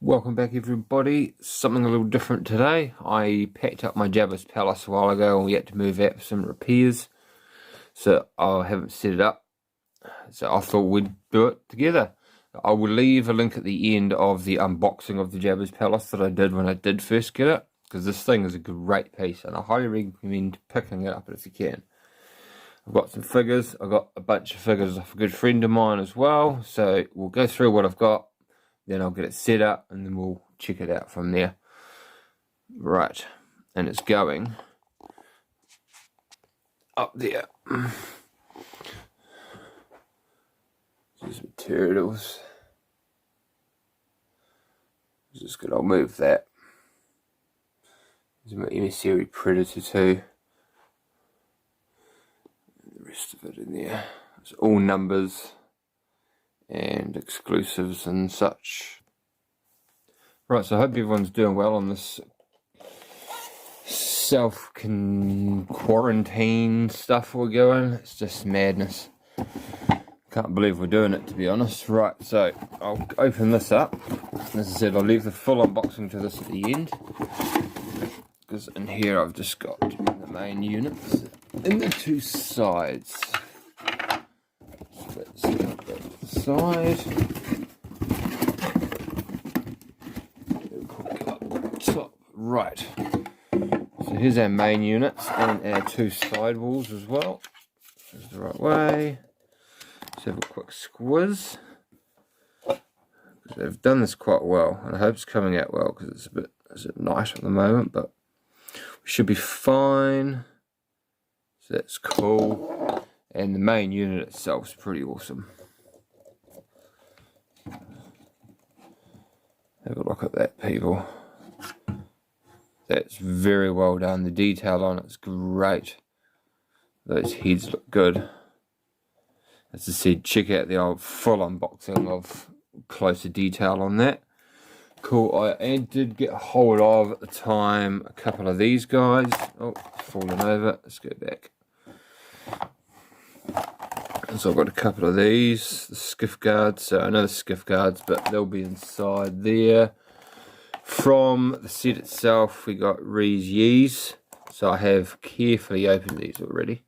Welcome back everybody. Something a little different today. I packed up my Jabba's Palace a while ago and we had to move out for some repairs. So I haven't set it up. So I thought we'd do it together. I will leave a link at the end of the unboxing of the Jabba's Palace that I did when I did first get it. Because this thing is a great piece and I highly recommend picking it up if you can. I've got some figures. I've got a bunch of figures of a good friend of mine as well. So we'll go through what I've got. Then I'll get it set up and then we'll check it out from there. Right, and it's going up there. These materials. Just gonna move that. There's my emissary predator too. And the rest of it in there. It's all numbers and exclusives and such. Right, so I hope everyone's doing well on this self-quarantine stuff we're going. It's just madness. Can't believe we're doing it, to be honest. Right, so I'll open this up. As I said, I'll leave the full unboxing to this at the end. Because in here I've just got the main units in the two sides. Let's put that side. Top. Right. So here's our main units and our two side walls as well. This is the right way. Let's have a quick squiz. They've done this quite well, and I hope it's coming out well because it's a bit night at the moment, but we should be fine. So that's cool. And the main unit itself is pretty awesome. Have a look at that, people. That's very well done. The detail on it's great. Those heads look good. As I said, check out the old full unboxing of closer detail on that. Cool. I did get a hold of at the time a couple of these guys. Oh, falling over. Let's go back. So I've got a couple of these, the skiff guards. So I know the skiff guards, but they'll be inside there. From the set itself, we got Rees Yees. So I have carefully opened these already.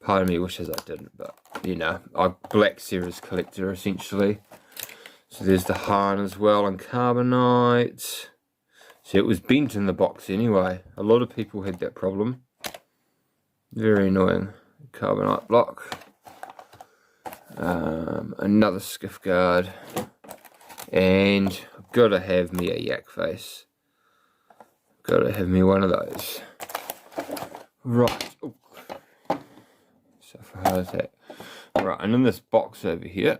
Part of me wishes I didn't, but you know, I'm Black Series collector essentially. So there's the Han as well and Carbonite. So it was bent in the box anyway. A lot of people had that problem. Very annoying. Carbonite block. Another skiff guard. And I've got to have me a yak face. Got to have me one of those. Right. Ooh. So for heart attack. Right, and in this box over here.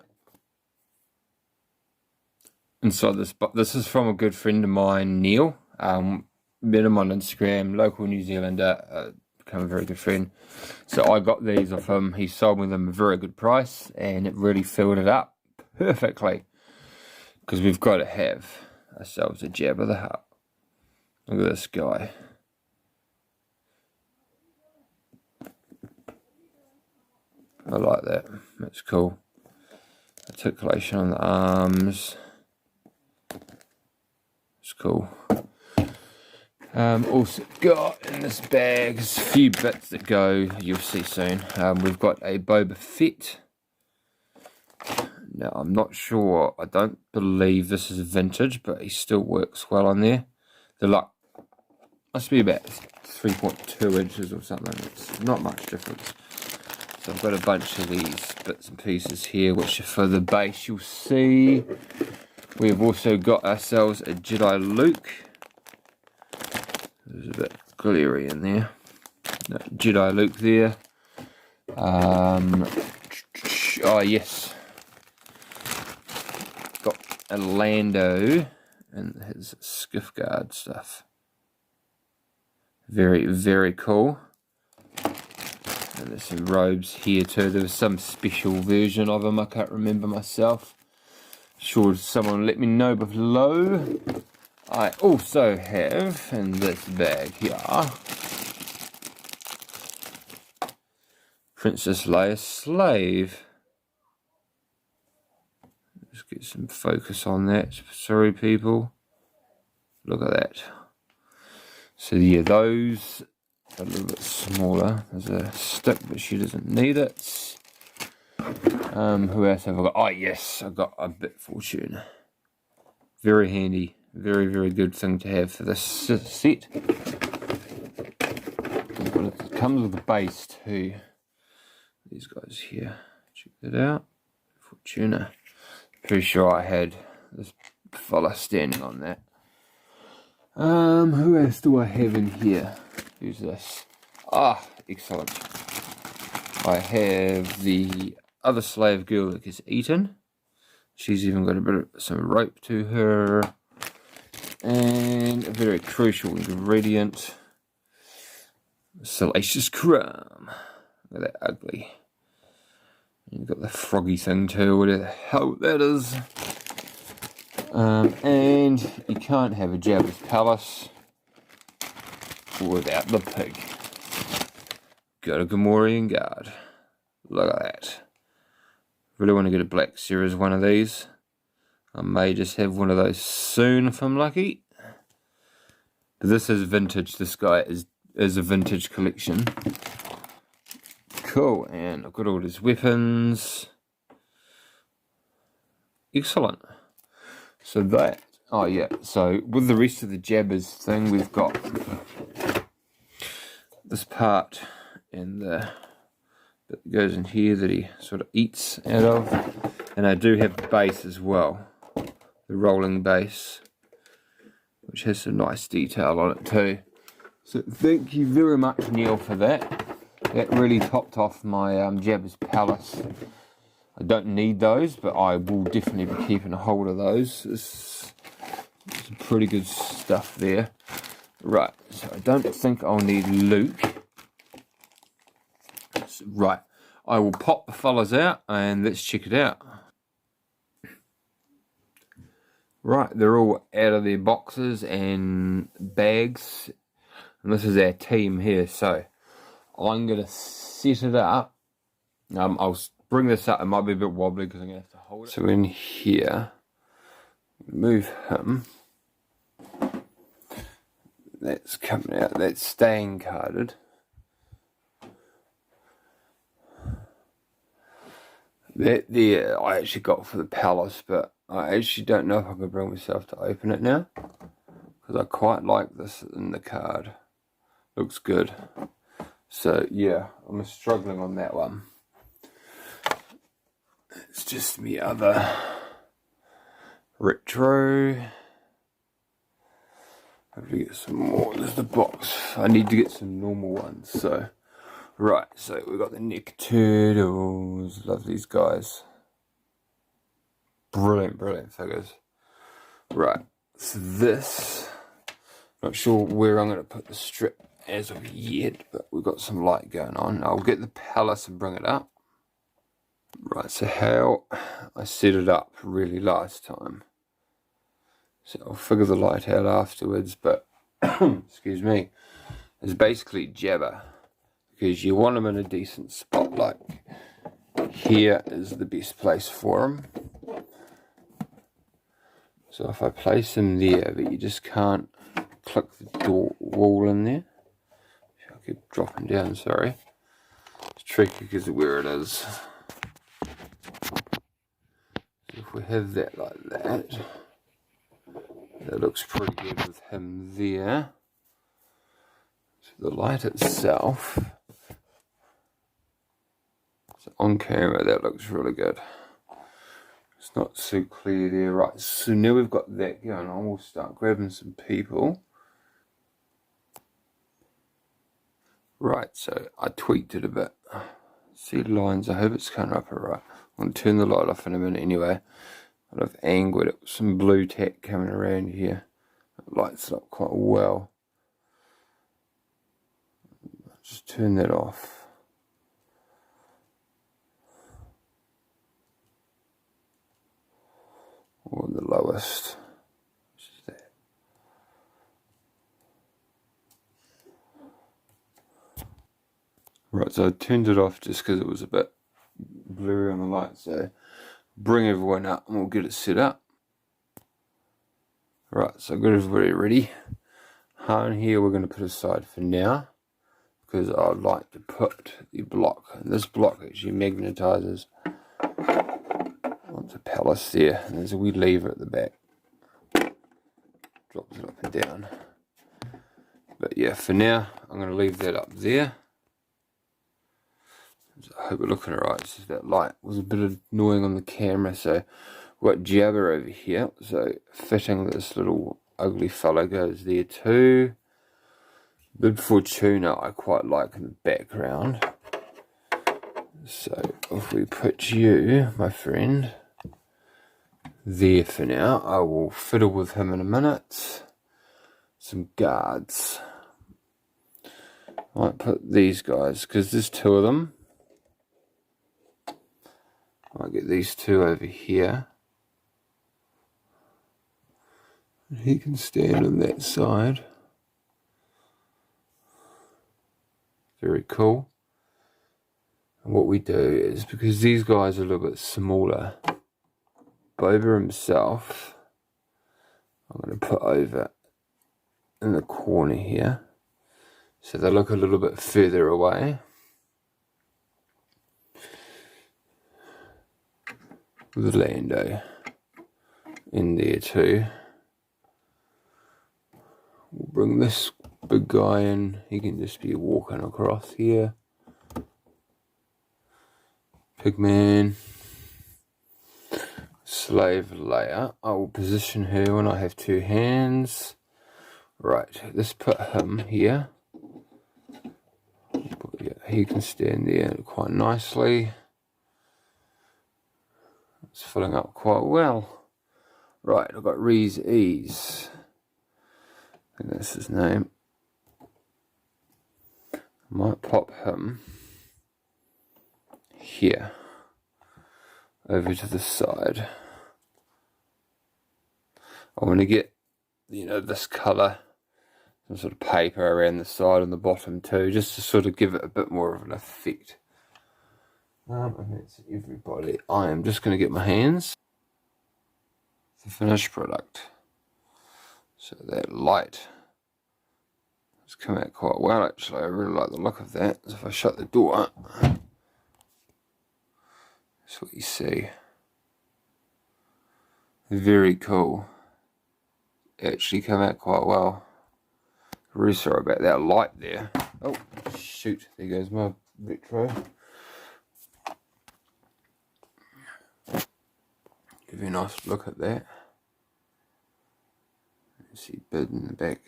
Inside this box, this is from a good friend of mine, Neil. Met him on Instagram, local New Zealander. Become a very good friend. So I got these off him. He sold me them at a very good price, and it really filled it up perfectly. Because we've got to have ourselves a Jabba the Hutt. Look at this guy. I like that. That's cool. Articulation on the arms. It's cool. Also got in this bag, there's a few bits that go, you'll see soon. We've got a Boba Fett. Now I'm not sure, I don't believe this is vintage, but he still works well on there. They're like, must be about 3.2 inches or something, it's not much difference. So I've got a bunch of these bits and pieces here, which are for the base you'll see. We've also got ourselves a Jedi Luke. There's a bit glary in there. No, Jedi Luke there. Oh yes. Got a Lando and his skiff guard stuff. Very, very cool. And there's some robes here too. There was some special version of them. I can't remember myself. Sure, someone let me know below. I also have in this bag here Princess Leia Slave. Let's get some focus on that. Sorry, people. Look at that. So yeah, those are a little bit smaller. There's a stick, but she doesn't need it. Who else have I got? Oh yes, I got a bit fortune. Very handy. Very, very good thing to have for this set. But it comes with a base too. These guys here. Check that out. Fortuna. Pretty sure I had this fella standing on that. Who else do I have in here? Who's this? Ah, excellent. I have the other slave girl that gets eaten. She's even got a bit of some rope to her. And a very crucial ingredient. Salacious crumb. Look at that ugly. And you've got the froggy thing too, whatever the hell that is. And you can't have a Jabba's palace without the pig. Got a Gamorrean guard. Look at that. Really want to get a Black Series one of these. I may just have one of those soon if I'm lucky. But this is vintage. This guy is a vintage collection. Cool, and I've got all his weapons. Excellent. So that, oh yeah, so with the rest of the Jabba's thing, we've got this part and the bit that goes in here that he sort of eats out of. And I do have the base as well, the rolling base, which has some nice detail on it too. So thank you very much, Neil, for that. That really topped off my Jabba's palace. I don't need those, but I will definitely be keeping a hold of those. There's some pretty good stuff there. Right, so I don't think I'll need Luke. So, right, I will pop the fellas out and let's check it out. Right, they're all out of their boxes and bags. And this is our team here, so I'm going to set it up. I'll bring this up. It might be a bit wobbly because I'm going to have to hold it. So in here, move him. That's coming out. That's staying carded. That there I actually got for the palace, but I actually don't know if I can bring myself to open it now. Because I quite like this in the card. Looks good. So yeah, I'm struggling on that one. It's just the other retro. Hopefully get some more. There's the box. I need to get some normal ones. So right, so we've got the Nick Turtles. Love these guys. Brilliant, brilliant figures. Right, so this, not sure where I'm going to put the strip as of yet, but we've got some light going on. I'll get the palace and bring it up. Right, so how I set it up really last time. So I'll figure the light out afterwards, but excuse me, it's basically Jabba, because you want them in a decent spot. Like here is the best place for him. So if I place him there, but you just can't click the door wall in there. I keep dropping down, sorry. It's tricky because of where it is. So if we have that like that, that looks pretty good with him there. So the light itself, so on camera that looks really good. It's not so clear there. Right, so now we've got that going on, we'll start grabbing some people. Right, so I tweaked it a bit. See the lines, I hope it's coming up alright. I'm going to turn the light off in a minute anyway. I've angled it with some blue tack coming around here. It lights it up quite well. Just turn that off. Or the lowest. Which is that. Right, so I turned it off just because it was a bit blurry on the light, so bring everyone up and we'll get it set up. Right, so I've got everybody ready. Hone here we're going to put aside for now, because I'd like to put the block, and this block actually magnetizes onto palace there, and there's a wee lever at the back, drops it up and down. But yeah, for now I'm going to leave that up there. So I hope we're looking alright. It's just that light was a bit annoying on the camera, so we've got Jabba over here, so fitting this little ugly fellow goes there too. Bib Fortuna I quite like in the background, so if we put you, my friend, there for now, I will fiddle with him in a minute. Some guards. I might put these guys, because there's two of them. I might get these two over here. He can stand on that side. Very cool. And what we do is, because these guys are a little bit smaller, Boba himself, I'm going to put over in the corner here, so they look a little bit further away. With Lando in there too. We'll bring this big guy in, he can just be walking across here. Pigman. Slave Leia. I will position her when I have two hands. Right, let's put him here. Yeah, he can stand there quite nicely. It's filling up quite well. Right, I've got Reese Ease. I think that's his name. I might pop him here, over to the side. I want to get, you know, this colour, some sort of paper around the side and the bottom too, just to sort of give it a bit more of an effect. And that's everybody. I am just going to get my hands. The finished product. So that light has come out quite well actually. I really like the look of that. So if I shut the door, that's what you see. Very cool. Actually come out quite well. Really sorry about that light there. Oh shoot, there goes my retro. Give you a nice look at that. You see Bid in the back.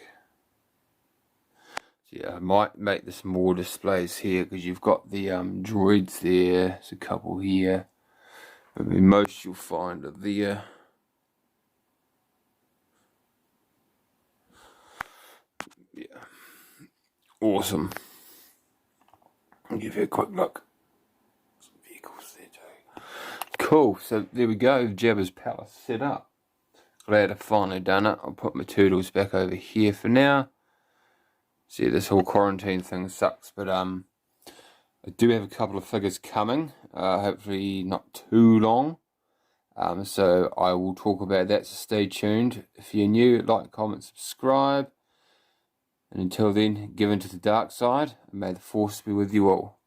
So yeah, I might make this more displays here, because you've got the droids there. There's a couple here. But most you'll find are there. Yeah. Awesome. I'll give you a quick look. Some vehicles there too. Cool, so there we go, Jabba's palace set up. Glad I've finally done it. I'll put my turtles back over here for now. See, this whole quarantine thing sucks, but I do have a couple of figures coming, hopefully not too long. So I will talk about that, so stay tuned. If you're new, like, comment, subscribe. And until then, give in to the dark side, and may the Force be with you all.